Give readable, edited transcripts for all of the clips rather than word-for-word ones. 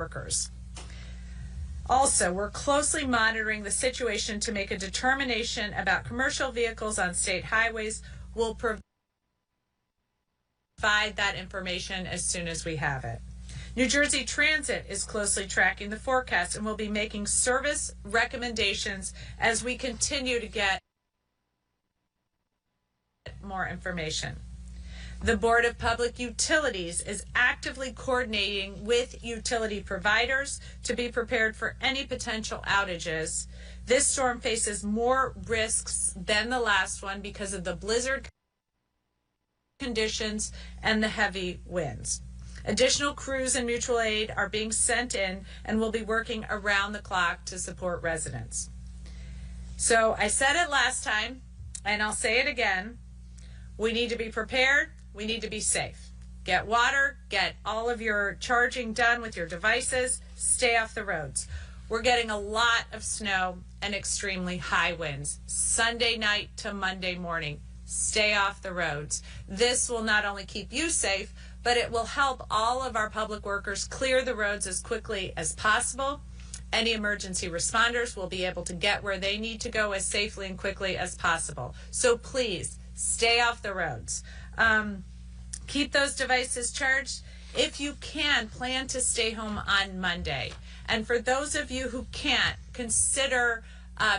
workers. Also, we're closely monitoring the situation to make a determination about commercial vehicles on state highways. We'll provide that information as soon as we have it. New Jersey Transit is closely tracking the forecast and will be making service recommendations as we continue to get more information. The Board of Public Utilities is actively coordinating with utility providers to be prepared for any potential outages. This storm faces more risks than the last one because of the blizzard conditions and the heavy winds. Additional crews and mutual aid are being sent in and will be working around the clock to support residents. So I said it last time, and I'll say it again. We need to be prepared. We need to be safe. Get water, get all of your charging done with your devices, stay off the roads. We're getting a lot of snow and extremely high winds, Sunday night to Monday morning. Stay off the roads. This will not only keep you safe, but it will help all of our public workers clear the roads as quickly as possible. Any emergency responders will be able to get where they need to go as safely and quickly as possible. So please, stay off the roads. Keep those devices charged. If you can, plan to stay home on Monday. And for those of you who can't, consider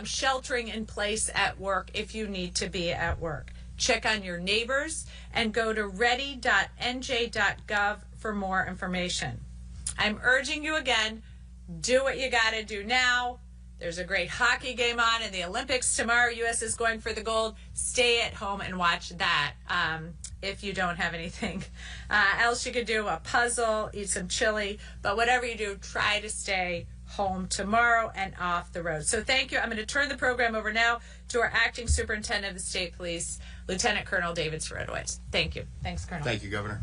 sheltering in place at work if you need to be at work. Check on your neighbors and go to ready.nj.gov for more information. I'm urging you again, do what you got to do now. There's a great hockey game on in the Olympics tomorrow. U.S. is going for the gold. Stay at home and watch that if you don't have anything else you could do, a puzzle, eat some chili. But whatever you do, try to stay home tomorrow and off the road. So thank you. I'm going to turn the program over now to our Acting Superintendent of the State Police, Lieutenant Colonel David Roadway. Thank you. Thanks, Colonel. Thank you, Governor.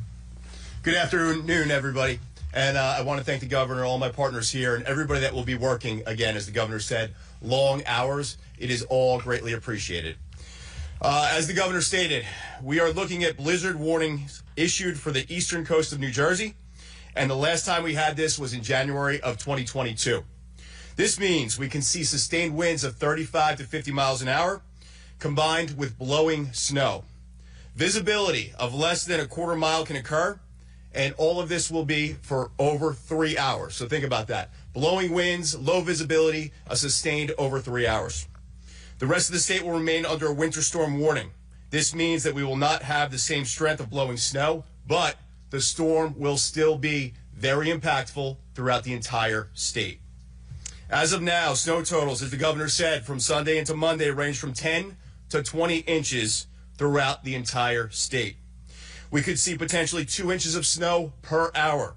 Good afternoon, everybody. And I want to thank the governor, all my partners here, and everybody that will be working, again, as the governor said, long hours. It is all greatly appreciated. As the governor stated, we are looking at blizzard warnings issued for the eastern coast of New Jersey, and the last time we had this was in January of 2022. This means we can see sustained winds of 35 to 50 miles an hour, combined with blowing snow. Visibility of less than a quarter mile can occur, and all of this will be for over 3 hours. So think about that. Blowing winds, low visibility, a sustained over 3 hours. The rest of the state will remain under a winter storm warning. This means that we will not have the same strength of blowing snow, but the storm will still be very impactful throughout the entire state. As of now, snow totals, as the governor said, from Sunday into Monday range from 10 to 20 inches throughout the entire state. We could see potentially 2 inches of snow per hour.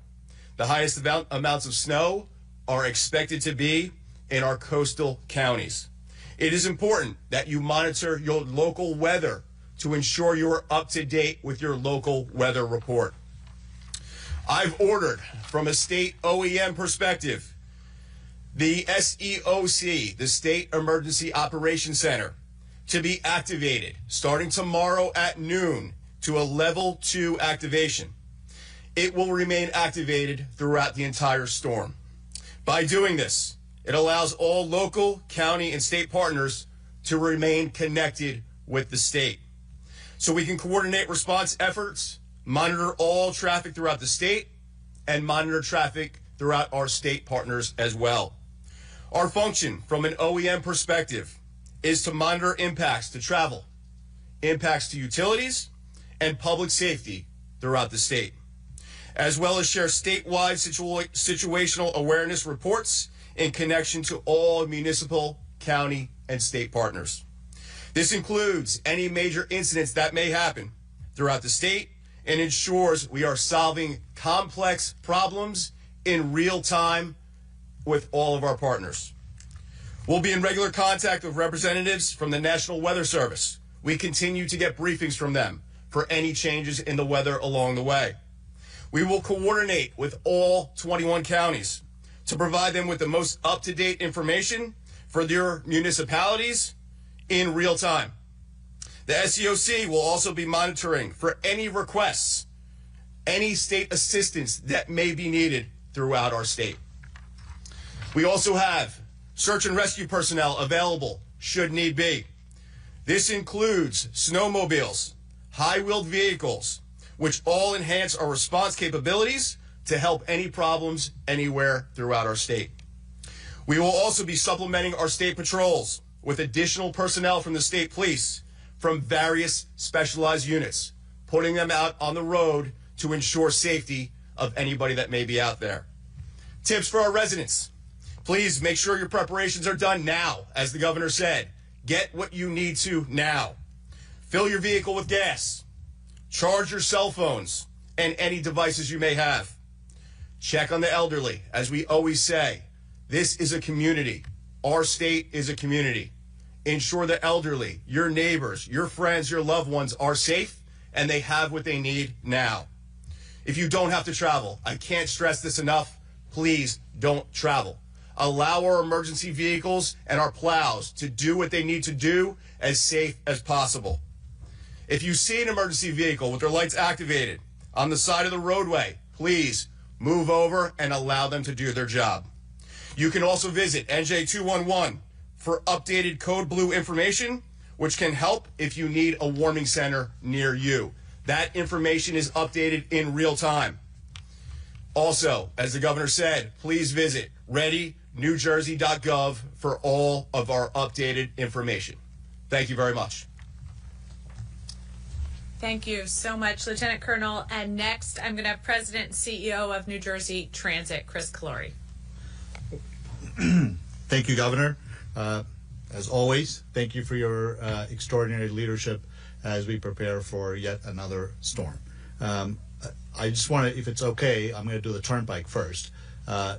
The highest amounts of snow are expected to be in our coastal counties. It is important that you monitor your local weather to ensure you are up to date with your local weather report. I've ordered, from a state OEM perspective, the SEOC, the State Emergency Operations Center, to be activated starting tomorrow at noon to a level 2 activation. It will remain activated throughout the entire storm. By doing this, it allows all local, county, and state partners to remain connected with the state. So we can coordinate response efforts, monitor all traffic throughout the state, and monitor traffic throughout our state partners as well. Our function from an OEM perspective is to monitor impacts to travel, impacts to utilities, and public safety throughout the state, as well as share statewide situational awareness reports in connection to all municipal, county, and state partners. This includes any major incidents that may happen throughout the state and ensures we are solving complex problems in real time with all of our partners. We'll be in regular contact with representatives from the National Weather Service. We continue to get briefings from them for any changes in the weather along the way. We will coordinate with all 21 counties to provide them with the most up-to-date information for their municipalities in real time. The SEOC will also be monitoring for any requests, any state assistance that may be needed throughout our state. We also have search and rescue personnel available should need be. This includes snowmobiles, high-wheeled vehicles, which all enhance our response capabilities to help any problems anywhere throughout our state. We will also be supplementing our state patrols with additional personnel from the state police from various specialized units, putting them out on the road to ensure safety of anybody that may be out there. Tips for our residents. Please make sure your preparations are done now, as the governor said. Get what you need to now. Fill your vehicle with gas. Charge your cell phones and any devices you may have. Check on the elderly. As we always say, this is a community. Our state is a community. Ensure the elderly, your neighbors, your friends, your loved ones are safe and they have what they need now. If you don't have to travel, I can't stress this enough, please don't travel. Allow our emergency vehicles and our plows to do what they need to do as safe as possible. If you see an emergency vehicle with their lights activated on the side of the roadway, please move over and allow them to do their job. You can also visit NJ211 for updated code blue information, which can help if you need a warming center near you. That information is updated in real time. Also, as the governor said, please visit readynewjersey.gov for all of our updated information. Thank you very much. Thank you so much, Lieutenant Colonel. And next, I'm going to have President and CEO of New Jersey Transit, Chris Calori. Thank you, Governor. As always, thank you for your extraordinary leadership as we prepare for yet another storm. I just want to, if it's okay, I'm going to do the Turnpike first.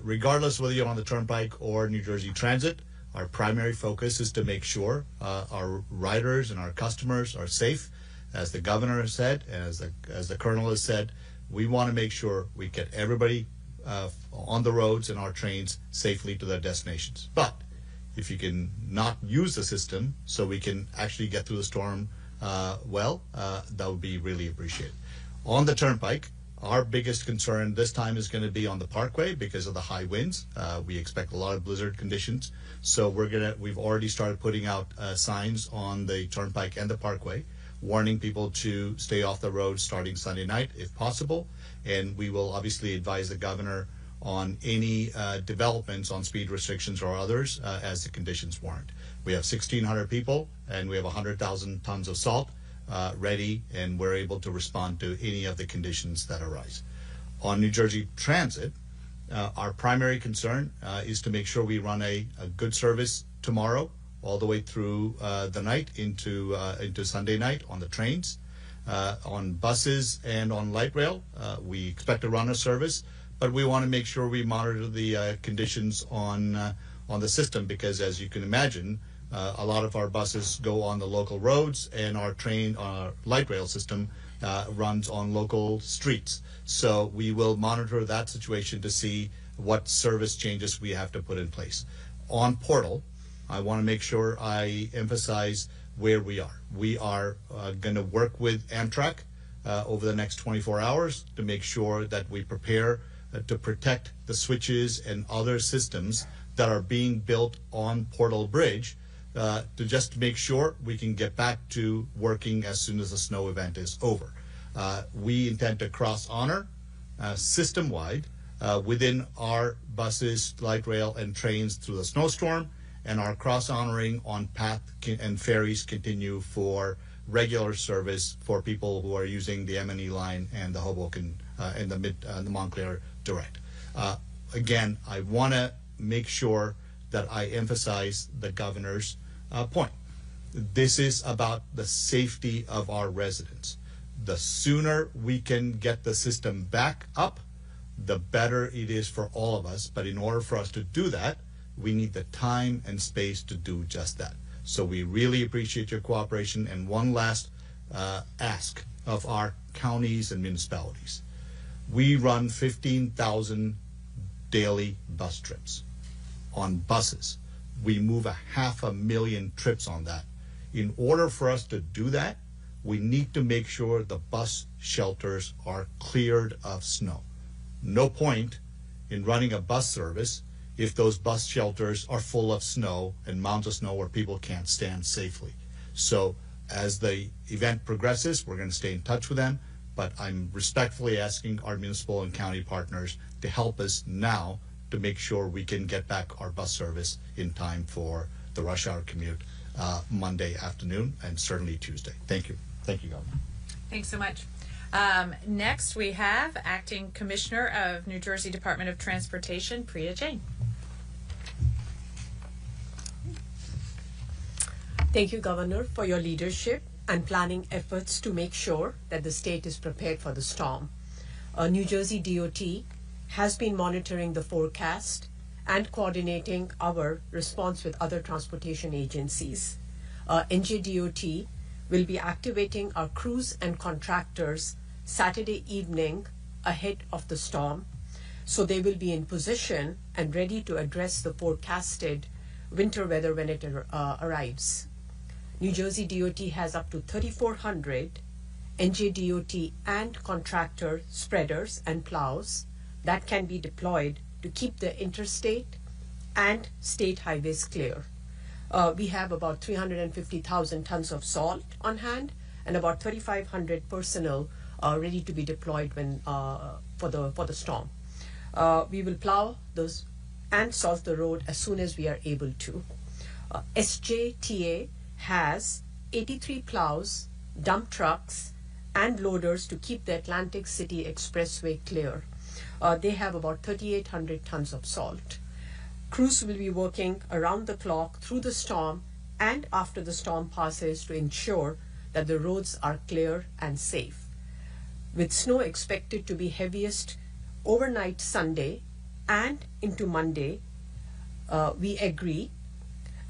Regardless whether you're on the Turnpike or New Jersey Transit, our primary focus is to make sure our riders and our customers are safe. As the governor has said, and as the colonel has said, we want to make sure we get everybody on the roads and our trains safely to their destinations. But if you can not use the system so we can actually get through the storm that would be really appreciated. On the Turnpike, our biggest concern this time is going to be on the Parkway because of the high winds. We expect a lot of blizzard conditions, so we've already started putting out signs on the Turnpike and the Parkway, warning people to stay off the road starting Sunday night if possible, and we will obviously advise the governor on any developments on speed restrictions or others as the conditions warrant. We have 1,600 people and we have 100,000 tons of salt ready, and we're able to respond to any of the conditions that arise. On New Jersey Transit, our primary concern is to make sure we run a good service tomorrow all the way through the night into Sunday night on the trains. On buses and on light rail, we expect to run a service, but we want to make sure we monitor the conditions on the system, because as you can imagine, a lot of our buses go on the local roads and our light rail system runs on local streets. So we will monitor that situation to see what service changes we have to put in place. On Portal, I want to make sure I emphasize where we are. We are going to work with Amtrak over the next 24 hours to make sure that we prepare to protect the switches and other systems that are being built on Portal Bridge to just make sure we can get back to working as soon as the snow event is over. We intend to cross-honor system-wide within our buses, light rail, and trains through the snowstorm, and our cross-honoring on path and ferries continue for regular service for people who are using the M&E line and the Hoboken and the Montclair Direct. Again, I want to make sure that I emphasize the governor's point. This is about the safety of our residents. The sooner we can get the system back up, the better it is for all of us. But in order for us to do that, we need the time and space to do just that. So we really appreciate your cooperation. And one last ask of our counties and municipalities. We run 15,000 daily bus trips on buses. We move 500,000 trips on that. In order for us to do that, we need to make sure the bus shelters are cleared of snow. No point in running a bus service if those bus shelters are full of snow and mounds of snow where people can't stand safely. So as the event progresses, we're going to stay in touch with them, but I'm respectfully asking our municipal and county partners to help us now to make sure we can get back our bus service in time for the rush hour commute Monday afternoon and certainly Tuesday. Thank you. Thank you, Governor. Thanks so much. Next, we have Acting Commissioner of New Jersey Department of Transportation, Priya Jain. Thank you, Governor, for your leadership and planning efforts to make sure that the state is prepared for the storm. New Jersey DOT has been monitoring the forecast and coordinating our response with other transportation agencies. NJDOT will be activating our crews and contractors Saturday evening ahead of the storm, so they will be in position and ready to address the forecasted winter weather when it arrives. New Jersey DOT has up to 3,400 NJDOT and contractor spreaders and plows that can be deployed to keep the interstate and state highways clear. We have about 350,000 tons of salt on hand and about 3,500 personnel ready to be deployed when for the storm. We will plow those and salt the road as soon as we are able to. SJTA has 83 plows, dump trucks, and loaders to keep the Atlantic City Expressway clear. They have about 3,800 tons of salt. Crews will be working around the clock through the storm and after the storm passes to ensure that the roads are clear and safe. With snow expected to be heaviest overnight Sunday and into Monday, we agree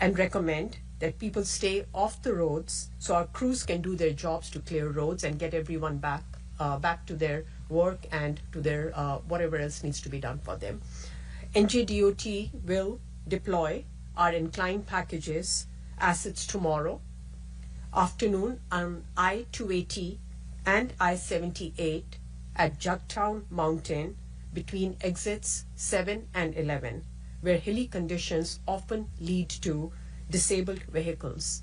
and recommend that people stay off the roads so our crews can do their jobs to clear roads and get everyone back to their work and to their whatever else needs to be done for them. NJDOT will deploy our inclined packages assets tomorrow afternoon on I-280 and I-78 at Jugtown Mountain between exits 7 and 11, where hilly conditions often lead to disabled vehicles.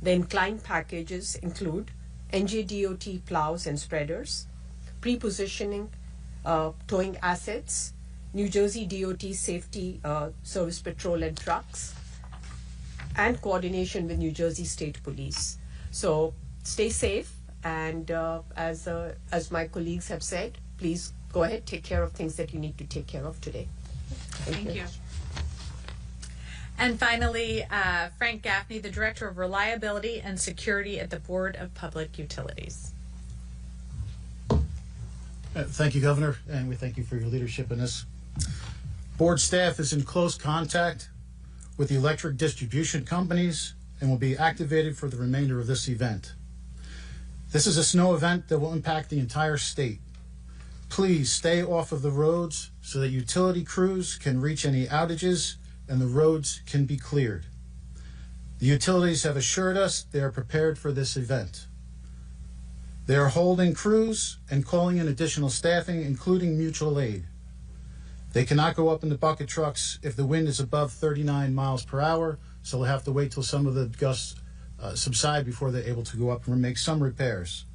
The inclined packages include NJDOT plows and spreaders, pre-positioning towing assets, New Jersey DOT safety service patrol and trucks, and coordination with New Jersey State Police. So stay safe, and as my colleagues have said, please go ahead, take care of things that you need to take care of today. Thank you. And finally, Frank Gaffney, the Director of Reliability and Security at the Board of Public Utilities. Thank you, Governor, and we thank you for your leadership in this. Board staff is in close contact with the electric distribution companies and will be activated for the remainder of this event. This is a snow event that will impact the entire state. Please stay off of the roads so that utility crews can reach any outages and the roads can be cleared. The utilities have assured us they are prepared for this event. They are holding crews and calling in additional staffing, including mutual aid. They cannot go up in the bucket trucks if the wind is above 39 miles per hour, so they'll have to wait till some of the gusts subside before they're able to go up and make some repairs.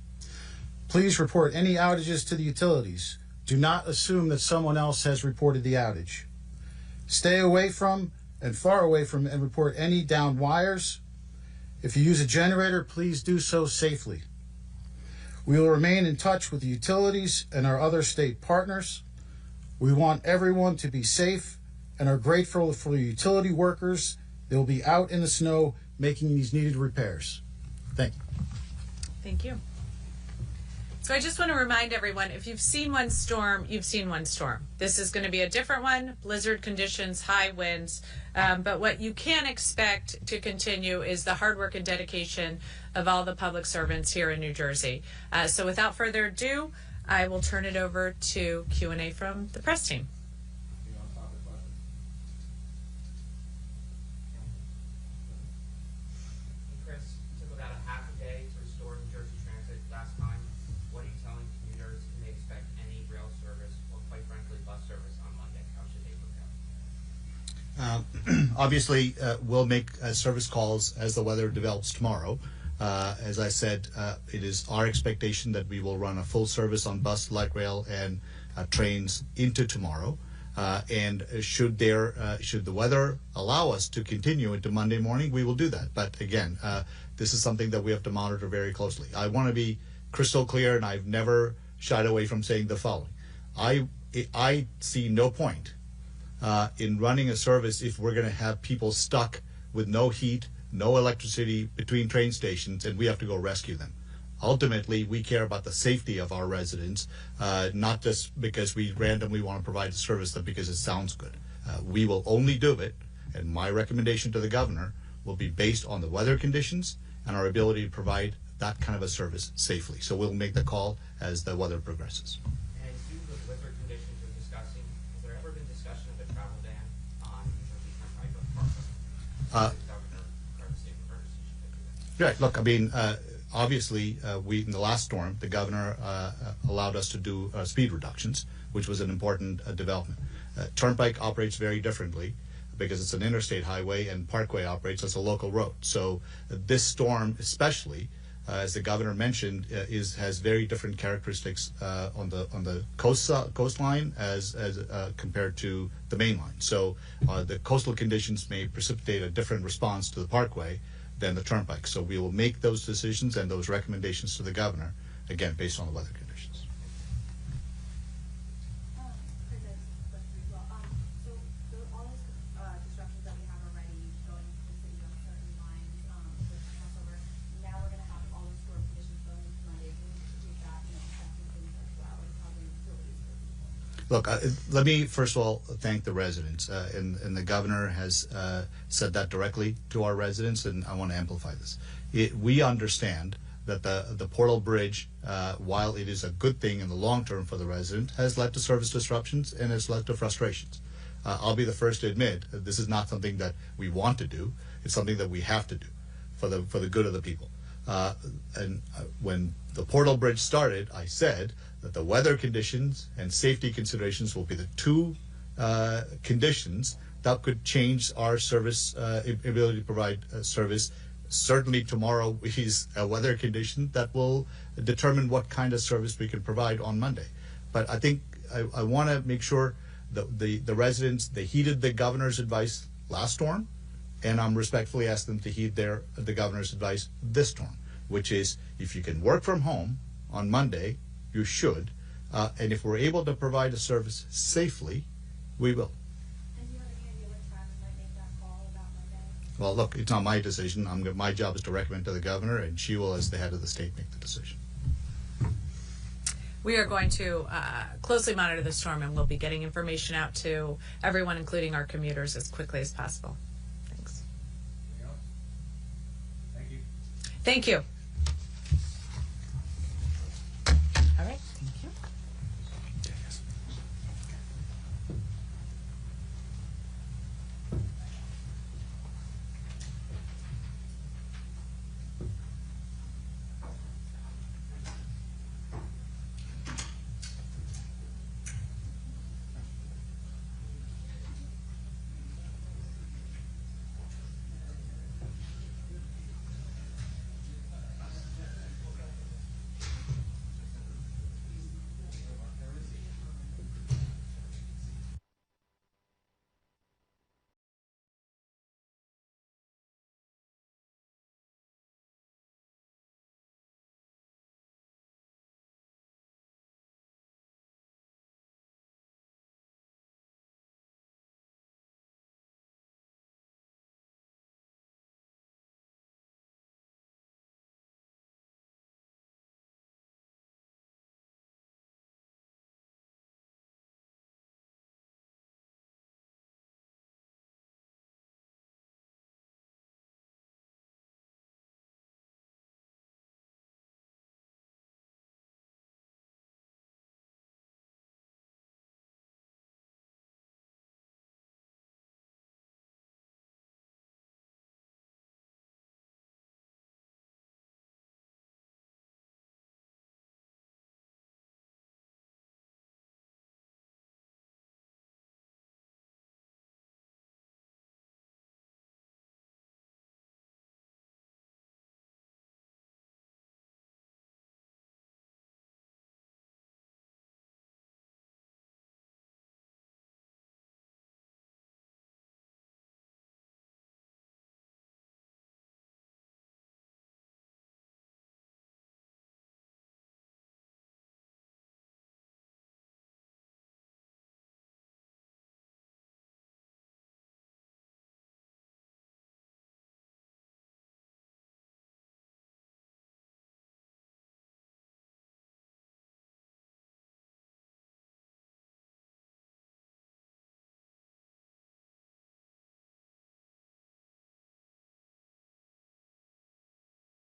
Please report any outages to the utilities. Do not assume that someone else has reported the outage. Stay away from and far away from and report any downed wires. If you use a generator, please do so safely. We will remain in touch with the utilities and our other state partners. We want everyone to be safe and are grateful for the utility workers that will be out in the snow making these needed repairs. Thank you. Thank you. So I just want to remind everyone, if you've seen one storm, you've seen one storm. This is going to be a different one, blizzard conditions, high winds. But what you can expect to continue is the hard work and dedication of all the public servants here in New Jersey. So without further ado, I will turn it over to Q&A from the press team. Obviously, we'll make service calls as the weather develops tomorrow. As I said, it is our expectation that we will run a full service on bus, light rail, and trains into tomorrow. And should the weather allow us to continue into Monday morning, we will do that. But again, this is something that we have to monitor very closely. I want to be crystal clear, and I've never shied away from saying the following. I see no point in running a service if we're going to have people stuck with no heat, no electricity between train stations, and we have to go rescue them. Ultimately, we care about the safety of our residents, not just because we randomly want to provide a service, but because it sounds good. We will only do it, and my recommendation to the governor will be based on the weather conditions and our ability to provide that kind of a service safely. So we'll make the call as the weather progresses. And due to the weather conditions you're discussing, has there ever been discussion of a travel ban on New Jersey Turnpike or Parkway? Right. Look, I mean, obviously, in the last storm, the governor allowed us to do speed reductions, which was an important development. Turnpike operates very differently because it's an interstate highway, and Parkway operates as a local road. So this storm, especially, as the governor mentioned, has very different characteristics on the coastline as compared to the main line. So the coastal conditions may precipitate a different response to the Parkway than the Turnpike. So we will make those decisions and those recommendations to the governor, again, based on the weather conditions. Look, let me first of all thank the residents, and the governor has said that directly to our residents, and I want to amplify this. We understand that the Portal Bridge, while it is a good thing in the long term for the resident, has led to service disruptions and has led to frustrations. I'll be the first to admit that this is not something that we want to do. It's something that we have to do for the good of the people. When the Portal Bridge started, I said that the weather conditions and safety considerations will be the two conditions that could change our service ability to provide service. Certainly tomorrow is a weather condition that will determine what kind of service we can provide on Monday. But I think I want to make sure that the residents, they heeded the governor's advice last storm, and I'm respectfully asking them to heed the governor's advice this storm, which is if you can work from home on Monday, you should, and if we're able to provide a service safely, we will. And do you have any idea what time you might make that call about Monday? Well, look, it's not my decision. My job is to recommend to the governor, and she will, as the head of the state, make the decision. We are going to closely monitor the storm, and we'll be getting information out to everyone, including our commuters, as quickly as possible. Thanks. Thank you. Thank you. All right. Thank you.